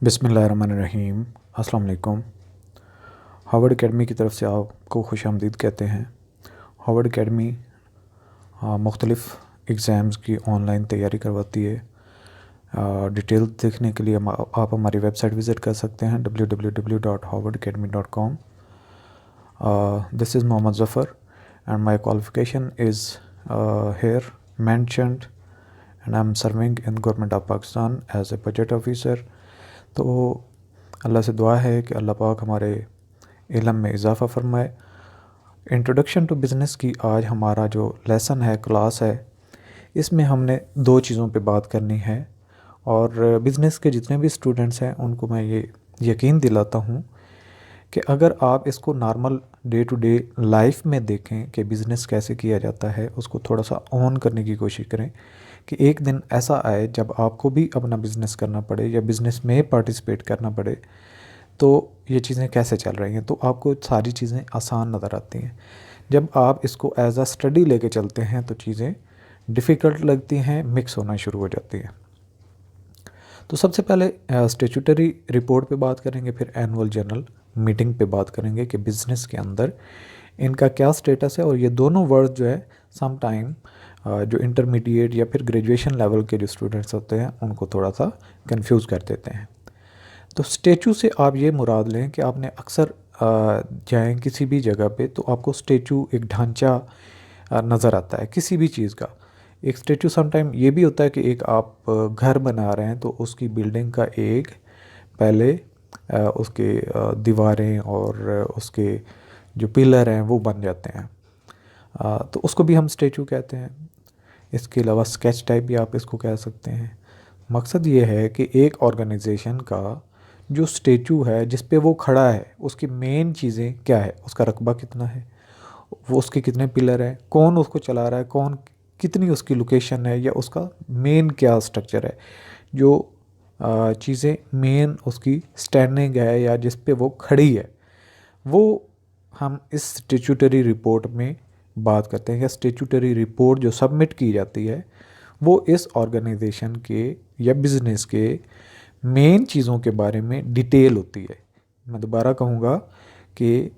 बिस्मिल्लाहिर्रहमानिर्रहीम। अस्सलाम वालेकुम। हार्वर्ड एकेडमी की तरफ से आपको खुश आमदीद कहते हैं। हार्वर्ड एकेडमी मुख्तलिफ़ एग्ज़ाम्स की ऑनलाइन तैयारी करवाती है। डिटेल देखने के लिए आप हमारी वेबसाइट विज़िट कर सकते हैं www.harvardacademy.com। This is Mohammad Zafar and my qualification is here mentioned and I'm serving in government of Pakistan as a budget officer. तो अल्लाह से दुआ है कि अल्लाह पाक हमारे इल्म में इजाफ़ा फरमाए। इंट्रोडक्शन टू बिज़नेस की आज हमारा जो लेसन है, क्लास है, इसमें हमने दो चीज़ों पे बात करनी है और बिज़नेस के जितने भी स्टूडेंट्स हैं उनको मैं ये यकीन दिलाता हूँ कि अगर आप इसको normal day to day life में देखें कि बिज़नेस कैसे किया जाता है, उसको थोड़ा सा ऑन करने की कोशिश करें कि एक दिन ऐसा आए जब आपको भी अपना बिज़नेस करना पड़े या बिज़नेस में पार्टिसिपेट करना पड़े, तो ये चीज़ें कैसे चल रही हैं, तो आपको सारी चीज़ें आसान नज़र आती हैं। जब आप इसको एज अ स्टडी लेके चलते हैं तो चीज़ें डिफ़िकल्ट लगती हैं, मिक्स होना शुरू हो जाती हैं। तो सबसे पहले स्टेचुटरी रिपोर्ट पे बात करेंगे, फिर एनुअल जनरल मीटिंग पे बात करेंगे कि बिज़नेस के अंदर इनका क्या स्टेटस है। और ये दोनों वर्ड जो है सम टाइम जो इंटरमीडिएट या फिर ग्रेजुएशन लेवल के जो स्टूडेंट्स होते हैं उनको थोड़ा सा कंफ्यूज कर देते हैं। तो स्टेचू से आप ये मुराद लें कि आपने अक्सर जाएं किसी भी जगह पे तो आपको स्टेचू एक ढांचा नज़र आता है किसी भी चीज़ का। एक स्टेचू समटाइम ये भी होता है कि एक आप घर बना रहे हैं तो उसकी बिल्डिंग का एक पहले उसके दीवारें और उसके जो पिलर हैं वो बन जाते हैं, तो उसको भी हम स्टेचू कहते हैं। इसके अलावा स्केच टाइप भी आप इसको कह सकते हैं। मकसद ये है कि एक ऑर्गेनाइजेशन का जो स्टेचू है जिस पे वो खड़ा है उसकी मेन चीज़ें क्या है, उसका रकबा कितना है, वो उसके कितने पिलर हैं, कौन उसको चला रहा है, कौन कितनी उसकी लोकेशन है, या उसका मेन क्या स्ट्रक्चर है, जो चीज़ें मेन उसकी स्टैंडिंग है या जिस पे वो खड़ी है, वो हम इस स्टेचूटरी रिपोर्ट में बात करते हैं। या स्टेचूटरी रिपोर्ट जो सबमिट की जाती है वो इस ऑर्गेनाइजेशन के या बिज़नेस के मेन चीज़ों के बारे में डिटेल होती है। मैं दोबारा कहूँगा कि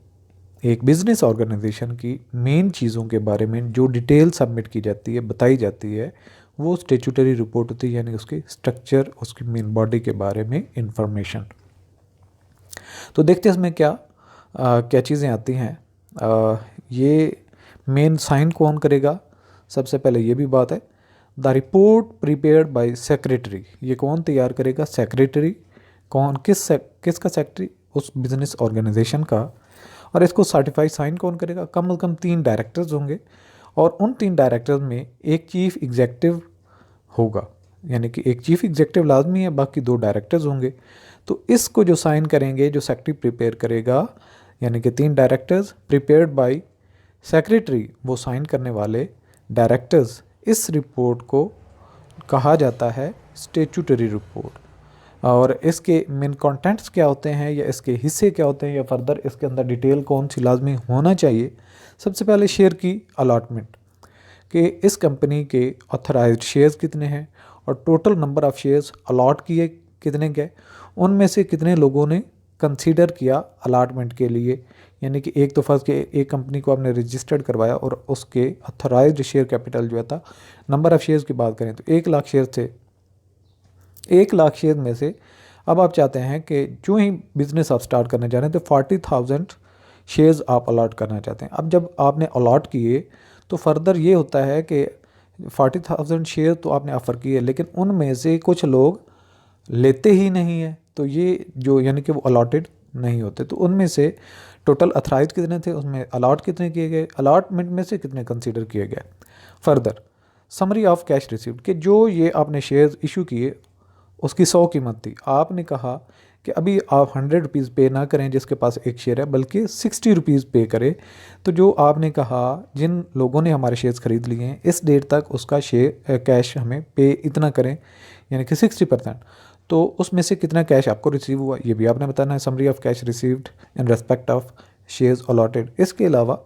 एक बिज़नेस ऑर्गेनाइजेशन की मेन चीज़ों के बारे में जो डिटेल सबमिट की जाती है, बताई जाती है, वो स्टेचूटरी रिपोर्ट होती है, यानी उसके स्ट्रक्चर, उसकी मेन बॉडी के बारे में इंफॉर्मेशन। तो देखते हैं इसमें क्या चीज़ें आती हैं। ये मेन साइन कौन करेगा, सबसे पहले ये भी बात है। The report prepared by secretary, ये कौन तैयार करेगा, सेक्रेटरी। कौन, किसका सेक्रेटरी, उस बिज़नेस ऑर्गेनाइजेशन का। और इसको सर्टिफाइड साइन कौन करेगा, कम से कम 3 डायरेक्टर्स होंगे और उन 3 डायरेक्टर्स में एक चीफ एग्जेक्टिव होगा, यानी कि एक चीफ एग्जेक्टिव लाजमी है, बाकी 2 डायरेक्टर्स होंगे। तो इसको जो साइन करेंगे, जो सेक्रेटरी प्रिपेयर करेगा, यानी कि 3 डायरेक्टर्स प्रिपेयर्ड बाय सेक्रेटरी, वो साइन करने वाले डायरेक्टर्स, इस रिपोर्ट को कहा जाता है स्टेचूटरी रिपोर्ट। और इसके मेन कंटेंट्स क्या होते हैं या इसके हिस्से क्या होते हैं या फर्दर इसके अंदर डिटेल कौन सी लाजमी होना चाहिए। सबसे पहले शेयर की अलॉटमेंट, कि इस कंपनी के ऑथराइज्ड शेयर्स कितने हैं और total number of shares allot किए कितने गए, उनमें से कितने लोगों ने कंसीडर किया अलॉटमेंट के लिए। यानी कि एक तो फर्स्ट के एक कंपनी को आपने रजिस्टर्ड करवाया और उसके ऑथराइज्ड शेयर कैपिटल जो था, नंबर ऑफ़ शेयर्स की बात करें तो 1 लाख शेयर थे। 1 लाख शेयर में से अब आप चाहते हैं कि जो ही बिज़नेस आप स्टार्ट करने जा रहे हैं तो 40,000 शेयर्स आप अलॉट करना चाहते हैं। अब जब आपने अलॉट किए तो फर्दर ये होता है कि 40,000 शेयर तो आपने ऑफ़र किए, लेकिन उनमें से कुछ लोग लेते ही नहीं हैं, तो ये जो यानी कि वो अलॉटेड नहीं होते। तो उनमें से टोटल अथराइज कितने थे, उसमें अलॉट कितने किए गए, अलॉटमेंट में से कितने कंसीडर किए गए। Further summary of cash received, कि जो ये आपने शेयर्स इशू किए उसकी 100 कीमत थी, आपने कहा कि अभी आप 100 रुपीज़ पे ना करें जिसके पास एक शेयर है, बल्कि 60 रुपीज़ पे करें। तो जो आपने कहा जिन लोगों ने हमारे शेयर्स ख़रीद लिए हैं इस डेट तक उसका शेयर कैश हमें पे इतना करें, यानी कि 60%। तो उसमें से कितना कैश आपको रिसीव हुआ ये भी आपने बताना है। Summary of cash received in respect of shares allotted. इसके अलावा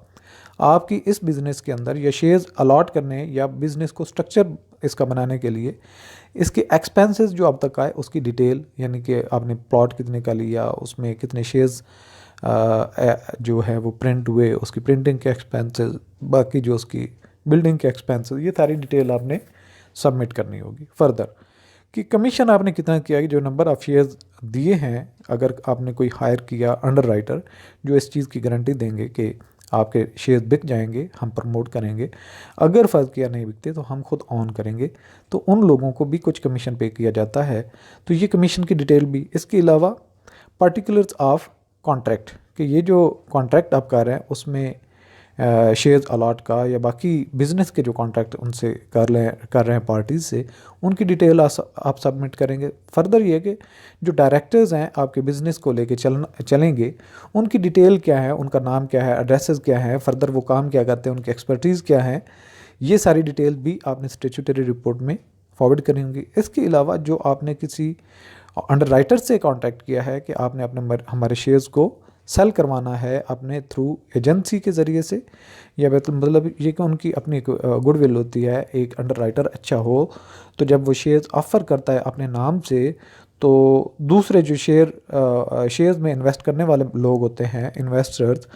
आपकी इस बिज़नेस के अंदर या शेयर्स अलॉट करने या बिज़नेस को स्ट्रक्चर इसका बनाने के लिए इसके एक्सपेंसेस जो अब तक आए उसकी डिटेल, यानी कि आपने प्लॉट कितने का लिया, उसमें कितने शेयर्स जो है वो प्रिंट हुए, उसकी प्रिंटिंग के एक्सपेंसेस, बाकी जो उसकी बिल्डिंग के एक्सपेंसेस, ये सारी डिटेल आपने सबमिट करनी होगी। फर्दर कि कमीशन आपने कितना किया, कि जो नंबर ऑफ़ शेयर्स दिए हैं, अगर आपने कोई हायर किया अंडर राइटर जो इस चीज़ की गारंटी देंगे कि आपके शेयर्स बिक जाएंगे, हम प्रमोट करेंगे, अगर फ़र्ज़ किया नहीं बिकते तो हम खुद ऑन करेंगे, तो उन लोगों को भी कुछ कमीशन पे किया जाता है। तो ये कमीशन की डिटेल भी। इसके अलावा पार्टिकुलर्स ऑफ कॉन्ट्रैक्ट, कि ये जो कॉन्ट्रैक्ट आप कर रहे हैं उसमें शेयर्स अलॉट का या बाकी बिज़नेस के जो कॉन्ट्रैक्ट उनसे कर रहे हैं पार्टीज़ से, उनकी डिटेल आप सबमिट करेंगे। फर्दर ये कि जो डायरेक्टर्स हैं आपके बिज़नेस को लेके चलेंगे, उनकी डिटेल क्या है, उनका नाम क्या है, एड्रेसेस क्या है, फर्दर वो काम क्या करते हैं, उनकी एक्सपर्टीज़ क्या है, ये सारी डिटेल भी आपने स्टैट्यूटरी रिपोर्ट में फॉरवर्ड करनी होंगी। इसके अलावा जो आपने किसी अंडर राइटर से कॉन्टैक्ट किया है कि आपने अपने हमारे शेयर्स को सेल करवाना है अपने थ्रू एजेंसी के ज़रिए से, या मतलब ये कि उनकी अपनी गुडविल होती है, एक अंडर राइटर अच्छा हो तो जब वो शेयर्स ऑफ़र करता है अपने नाम से, तो दूसरे जो शेयर्स में इन्वेस्ट करने वाले लोग होते हैं, इन्वेस्टर्स,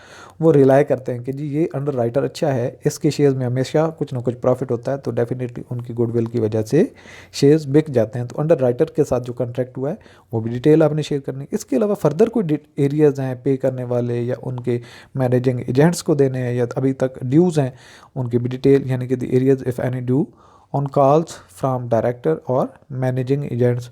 वो रिलाई करते हैं कि जी ये अंडर राइटर अच्छा है, इसके शेयर्स में हमेशा कुछ ना कुछ प्रॉफिट होता है, तो डेफिनेटली उनकी गुडविल की वजह से शेयर्स बिक जाते हैं। तो अंडर राइटर के साथ जो कॉन्ट्रैक्ट हुआ है वो भी डिटेल आपने शेयर करनी। इसके अलावा फर्दर कोई एरियाज़ हैं पे करने वाले, या उनके मैनेजिंग एजेंट्स को देने हैं, या अभी तक ड्यूज़ हैं, उनकी भी डिटेल, यानी कि the areas if any due on calls from director और मैनेजिंग एजेंट्स,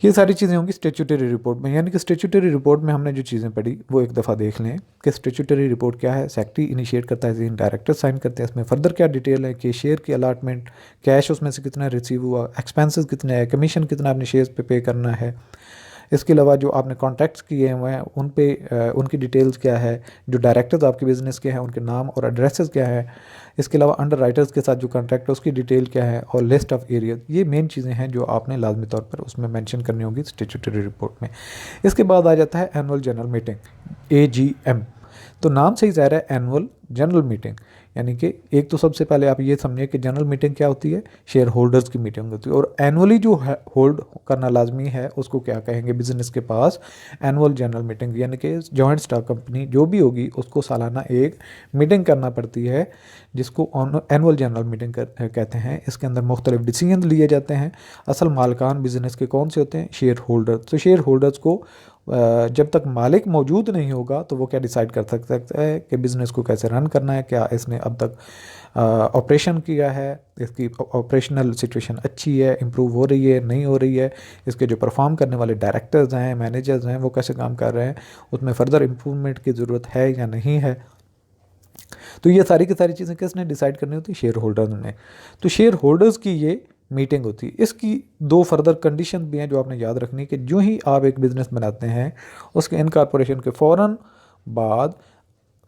ये सारी चीज़ें होंगी स्टैट्यूटरी रिपोर्ट में। यानी कि स्टैट्यूटरी रिपोर्ट में हमने जो चीज़ें पढ़ी वो एक दफ़ा देख लें कि स्टैट्यूटरी रिपोर्ट क्या है। सेक्रेटरी इनिशिएट करता है, डायरेक्टर साइन करते हैं, इसमें फर्दर क्या डिटेल है कि शेयर की अलाटमेंट, कैश उसमें से कितना रिसीव हुआ, एक्सपेंसेस कितने हैं, कमीशन कितना आपने शेयर्स पे करना है। इसके अलावा जो आपने कॉन्टैक्ट्स किए हुए हैं उन पे उनकी डिटेल्स क्या है, जो डायरेक्टर्स आपके बिज़नेस के हैं उनके नाम और एड्रेसेस क्या है। इसके अलावा अंडर राइटर्स के साथ जो कॉन्ट्रैक्ट है उसकी डिटेल क्या है, और लिस्ट ऑफ एरियाज, ये मेन चीज़ें हैं जो आपने लाजमी तौर पर उसमें मेंशन करनी होगी स्टैट्यूटरी रिपोर्ट में। इसके बाद आ जाता है एनुअल जनरल मीटिंग, AGM। तो नाम से ही ज़ाहिर है एनुअल जनरल मीटिंग, यानी कि एक तो सबसे पहले आप ये समझिए कि जनरल मीटिंग क्या होती है, शेयर होल्डर्स की मीटिंग होती है, और एनुअली जो है होल्ड करना लाजमी है उसको क्या कहेंगे बिजनेस के पास, एनुअल जनरल मीटिंग। यानी कि जॉइंट स्टॉक कंपनी जो भी होगी उसको सालाना एक मीटिंग करना पड़ती है, जिसको एनुअल जनरल मीटिंग कहते हैं। इसके अंदर मुख्तलिफ डिसीजन लिए जाते हैं। असल मालिकान बिजनेस के कौन से होते हैं, शेयर होल्डर्स। तो शेयर होल्डर्स को जब तक मालिक मौजूद नहीं होगा तो वो क्या डिसाइड कर सकता है कि बिज़नेस को कैसे रन करना है, क्या इसने अब तक ऑपरेशन किया है, इसकी ऑपरेशनल सिचुएशन अच्छी है, इम्प्रूव हो रही है, नहीं हो रही है, इसके जो परफॉर्म करने वाले डायरेक्टर्स हैं, मैनेजर्स हैं, वो कैसे काम कर रहे हैं, उसमें फ़र्दर इम्प्रूवमेंट की ज़रूरत है या नहीं है। तो ये सारी की सारी चीज़ें किसने डिसाइड करनी होती है, शेयर होल्डर्स ने। तो शेयर होल्डर्स की ये मीटिंग होती है। इसकी दो फर्दर कंडीशन भी हैं जो आपने याद रखनी है कि जो ही आप एक बिज़नेस बनाते हैं उसके इनकॉर्पोरेशन के फ़ौरन बाद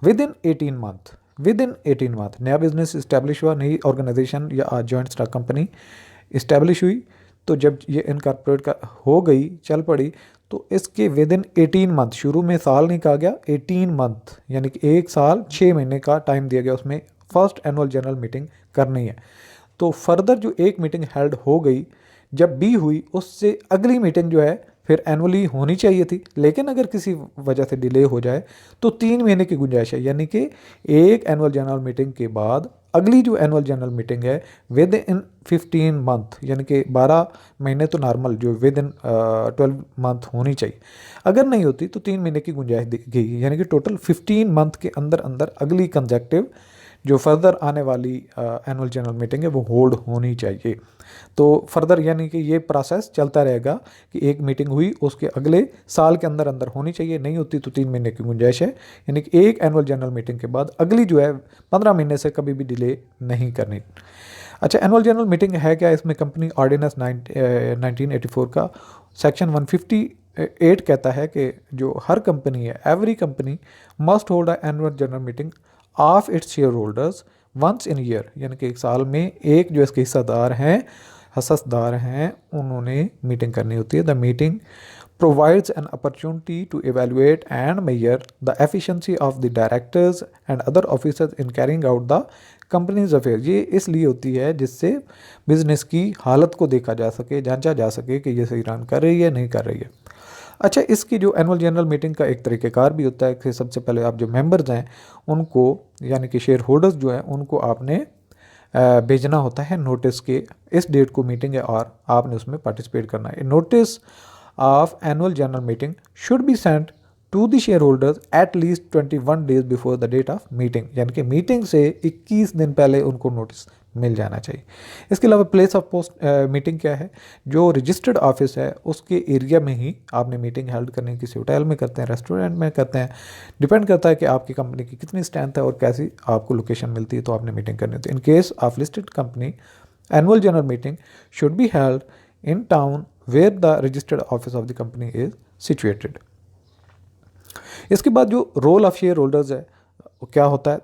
विद इन 18 मंथ नया बिज़नेस इस्टेब्लिश हुआ, नई ऑर्गेनाइजेशन या जॉइंट स्टॉक कंपनी इस्टेब्लिश हुई, तो जब ये इनकॉर्पोरेट का हो गई, चल पड़ी, तो इसके विद इन 18 मंथ, शुरू में साल नहीं कहा गया, 18 मंथ यानी कि 1 साल 6 महीने का टाइम दिया गया, उसमें फर्स्ट एनुअल जनरल मीटिंग करनी है। तो फर्दर जो एक मीटिंग हेल्ड हो गई, जब भी हुई उससे अगली मीटिंग जो है फिर एनुअली होनी चाहिए थी, लेकिन अगर किसी वजह से डिले हो जाए तो 3 महीने की गुंजाइश है। यानी कि एक एनुअल जनरल मीटिंग के बाद अगली जो एनुअल जनरल मीटिंग है विद इन 15 मंथ, यानी कि 12 महीने तो नॉर्मल जो विद इन 12 मंथ होनी चाहिए। अगर नहीं होती तो 3 महीने की गुंजाइश दी गई, यानी कि टोटल 15 मंथ के अंदर अंदर अगली कंजेक्टिव जो फर्दर आने वाली एनुअल जनरल मीटिंग है वो होल्ड होनी चाहिए। तो फर्दर यानी कि ये प्रोसेस चलता रहेगा कि एक मीटिंग हुई उसके अगले साल के अंदर अंदर होनी चाहिए, नहीं होती तो 3 महीने की गुंजाइश है, यानी कि एक एनुअल जनरल मीटिंग के बाद अगली जो है 15 महीने से कभी भी डिले नहीं करनी। अच्छा, एनुअल जनरल मीटिंग है क्या, इसमें कंपनी ऑर्डिनेंस 1984 का सेक्शन 158 कहता है कि जो हर कंपनी है, every company must hold a annual general meeting of its share holders once in year, यानी कि एक साल में एक जो इसके हिस्सेदार हैं उन्होंने मीटिंग करनी होती है। The meeting provides an opportunity to evaluate and measure the efficiency of the directors and other officers in carrying out the companies affair ये इसलिए होती है जिससे बिजनेस की हालत को देखा जा सके, जांचा जा सके कि ये सही रन कर रही है नहीं कर रही है। अच्छा, इसकी जो एनुअल जनरल मीटिंग का एक तरीक़ेकार भी होता है कि सबसे पहले आप जो मेंबर्स हैं उनको, यानी कि शेयर होल्डर्स जो हैं उनको आपने भेजना होता है नोटिस के इस डेट को मीटिंग है और आपने उसमें पार्टिसिपेट करना है। Notice of annual general meeting should be sent to the share holders at least 21 days before the date of meeting, यानी कि मीटिंग से 21 दिन पहले उनको नोटिस मिल जाना चाहिए। इसके अलावा प्लेस ऑफ पोस्ट मीटिंग क्या है, जो रजिस्टर्ड ऑफिस है उसके एरिया में ही आपने मीटिंग हेल्ड करनी है। किसी होटल में करते हैं, रेस्टोरेंट में करते हैं, डिपेंड करता है कि आपकी कंपनी की कितनी स्ट्रेंथ है और कैसी आपको लोकेशन मिलती है तो आपने मीटिंग करनी होती है। In case of listed company annual general meeting should be held in town where the registered office of the company is situated. इसके बाद जो रोल ऑफ शेयर होल्डर्स है क्या होता है,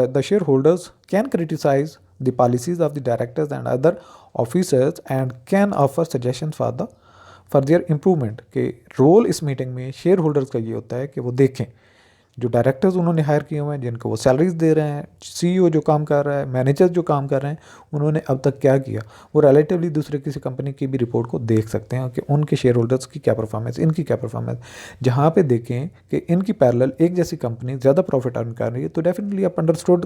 the share holders can criticise the policies of the directors and other officers and can offer suggestion for their improvement. के role इस meeting में शेयर होल्डर्स का ये होता है कि वो देखें जो डायरेक्टर्स उन्होंने हायर किए हुए हैं, जिनको वो सैलरीज दे रहे हैं, सीईओ जो काम कर रहा है, मैनेजर्स जो काम कर रहे हैं, उन्होंने अब तक क्या किया, वो रिलेटिवली दूसरे किसी कंपनी की भी रिपोर्ट को देख सकते हैं कि उनके शेयर होल्डर्स की क्या परफॉर्मेंस, इनकी क्या परफॉर्मेंस। जहाँ पे देखें कि इनकी पैरेलल एक जैसी कंपनी ज़्यादा प्रॉफिट अर्न कर रही है तो डेफिनेटली आप अंडरस्टूड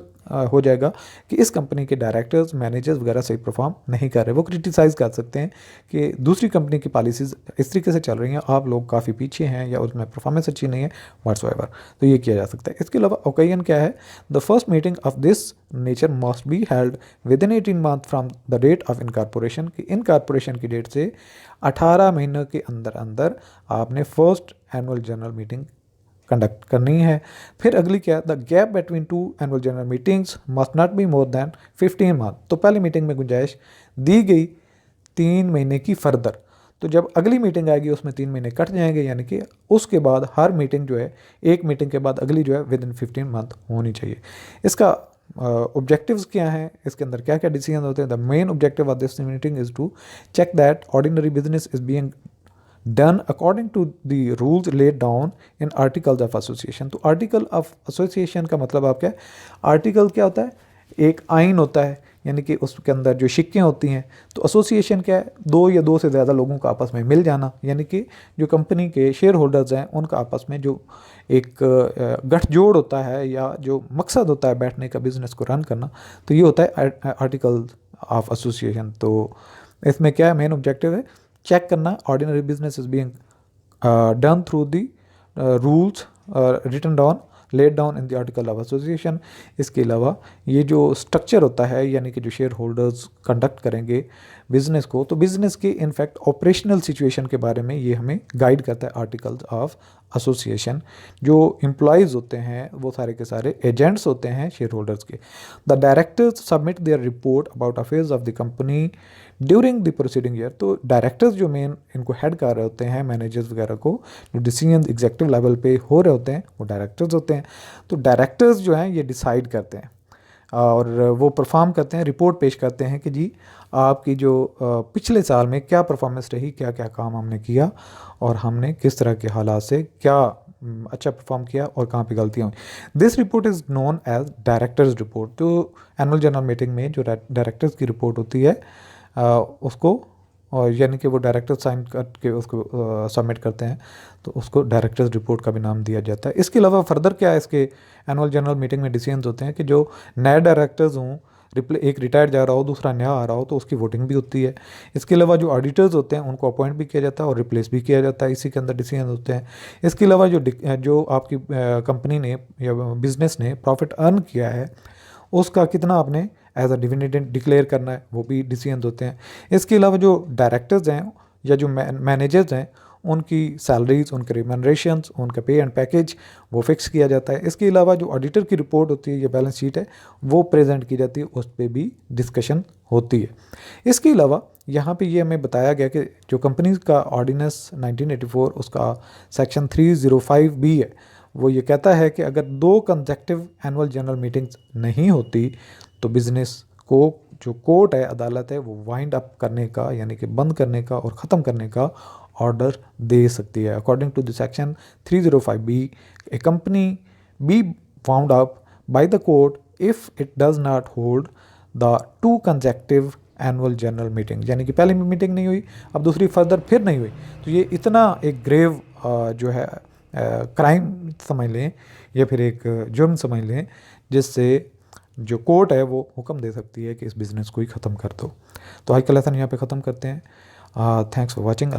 हो जाएगा कि इस कंपनी के डायरेक्टर्स, मैनेजर्स वगैरह सही परफॉर्म नहीं कर रहे। वो क्रिटिसाइज़ कर सकते हैं कि दूसरी कंपनी की पॉलिसीज़ इस तरीके से चल रही हैं, आप लोग काफ़ी पीछे हैं या उसमें परफॉर्मेंस अच्छी नहीं है, व्हाट्सएवर। तो ये किया जा सकता है। इसके अलावा ओकेजन क्या है, the first meeting of this nature must be held within 18 month from the date of incorporation. की इनकॉर्पोरेशन की डेट से 18 महीनों के अंदर अंदर आपने first annual general meeting conduct करनी है। फिर अगली क्या, the gap between two annual general meetings must not be more than 15 month. तो पहली मीटिंग में गुंजाइश दी गई 3 महीने की फर्दर, तो जब अगली मीटिंग आएगी उसमें 3 महीने कट जाएंगे, यानी कि उसके बाद हर मीटिंग जो है, एक मीटिंग के बाद अगली जो है विद इन 15 मंथ होनी चाहिए। इसका ऑब्जेक्टिव्स क्या हैं, इसके अंदर क्या क्या डिसीजन होते हैं। The main objective of this meeting is to check that ordinary business is being done according to the rules laid down in articles of association. तो आर्टिकल ऑफ एसोसिएशन का मतलब आप क्या है, आर्टिकल क्या होता है, एक आइन होता है, यानी कि उसके अंदर जो शिक्कें होती हैं। तो एसोसिएशन क्या है, 2 या 2 से ज़्यादा लोगों का आपस में मिल जाना, यानी कि जो कंपनी के शेयर होल्डर्स हैं उनका आपस में जो एक गठजोड़ होता है या जो मकसद होता है बैठने का, बिज़नेस को रन करना, तो ये होता है आर्टिकल ऑफ एसोसिएशन। तो इसमें क्या है, मेन ऑब्जेक्टिव है चेक करना ordinary business is being done through the rules written down laid down in the article of association. इसके अलावा ये जो स्ट्रक्चर होता है, यानी कि जो शेयर होल्डर्स कंडक्ट करेंगे बिजनेस को, तो बिजनेस के इनफैक्ट ऑपरेशनल सिचुएशन के बारे में ये हमें गाइड करता है आर्टिकल्स ऑफ एसोसिएशन। जो एम्प्लॉयज़ होते हैं वो सारे के सारे एजेंट्स होते हैं शेयर होल्डर्स के। The directors submit there report about affairs of the company during the proceeding year. तो डायरेक्टर्स जो मेन इनको हेड कर रहे होते हैं, मैनेजर्स वगैरह को, जो डिसीजन एग्जीक्यूटिव लेवल पे हो रहे होते हैं वो डायरेक्टर्स होते हैं। तो डायरेक्टर्स जो हैं ये डिसाइड करते हैं और वो परफॉर्म करते हैं, रिपोर्ट पेश करते हैं कि जी आपकी जो पिछले साल में क्या परफॉर्मेंस रही, क्या क्या काम हमने किया और हमने किस तरह के हालात से क्या अच्छा परफॉर्म किया और कहाँ पे गलतियाँ हुई। This report is known as directors report. तो एनुअल जनरल मीटिंग में जो डायरेक्टर्स की रिपोर्ट होती है उसको, और यानी कि वो डायरेक्टर साइन करके उसको सबमिट करते हैं, तो उसको डायरेक्टर्स रिपोर्ट का भी नाम दिया जाता है। इसके अलावा फर्दर क्या है, इसके एनुअल जनरल मीटिंग में डिसीजंस होते हैं कि जो नए डायरेक्टर्स हों, एक रिटायर जा रहा हो, दूसरा नया आ रहा हो, तो उसकी वोटिंग भी होती है। इसके अलावा जो ऑडिटर्स होते हैं उनको अपॉइंट भी किया जाता है और रिप्लेस भी किया जाता है, इसी के अंदर डिसीजन होते हैं। इसके अलावा जो आपकी कंपनी ने या बिज़नेस ने प्रॉफिट अर्न किया है उसका कितना आपने एज अ डिविडेंड डिक्लेयर करना है, वो भी डिसीजन होते हैं। इसके अलावा जो डायरेक्टर्स हैं या जो मैनेजर्स हैं उनकी सैलरीज, उनके रिमनरेशंस, उनका पे एंड पैकेज वो फिक्स किया जाता है। इसके अलावा जो ऑडिटर की रिपोर्ट होती है या बैलेंस शीट है वो प्रेजेंट की जाती है, उस पर भी डिस्कशन होती है। इसके अलावा यहाँ पे ये हमें बताया गया कि जो कंपनीज का ऑर्डिनेंस 1984 उसका सेक्शन 305B है, वो ये कहता है कि अगर 2 कंसेक्टिव एनुअल जनरल मीटिंग्स नहीं होती तो बिज़नेस को जो कोर्ट है, अदालत है, वो वाइंड अप करने का, यानी कि बंद करने का और ख़त्म करने का ऑर्डर दे सकती है। According to the section 305B, a company be wound up by the court if it does not hold the 2 consecutive annual general meeting, यानी कि पहली मीटिंग नहीं हुई, अब दूसरी फर्दर फिर नहीं हुई, तो ये इतना एक ग्रेव जो है क्राइम समझ लें या फिर एक जुर्म समझ लें, जिससे जो कोर्ट है वो हुक्म दे सकती है कि इस बिज़नेस को ही ख़त्म कर दो। तो आज का लेसन यहाँ पे ख़त्म करते हैं। Thanks for watching.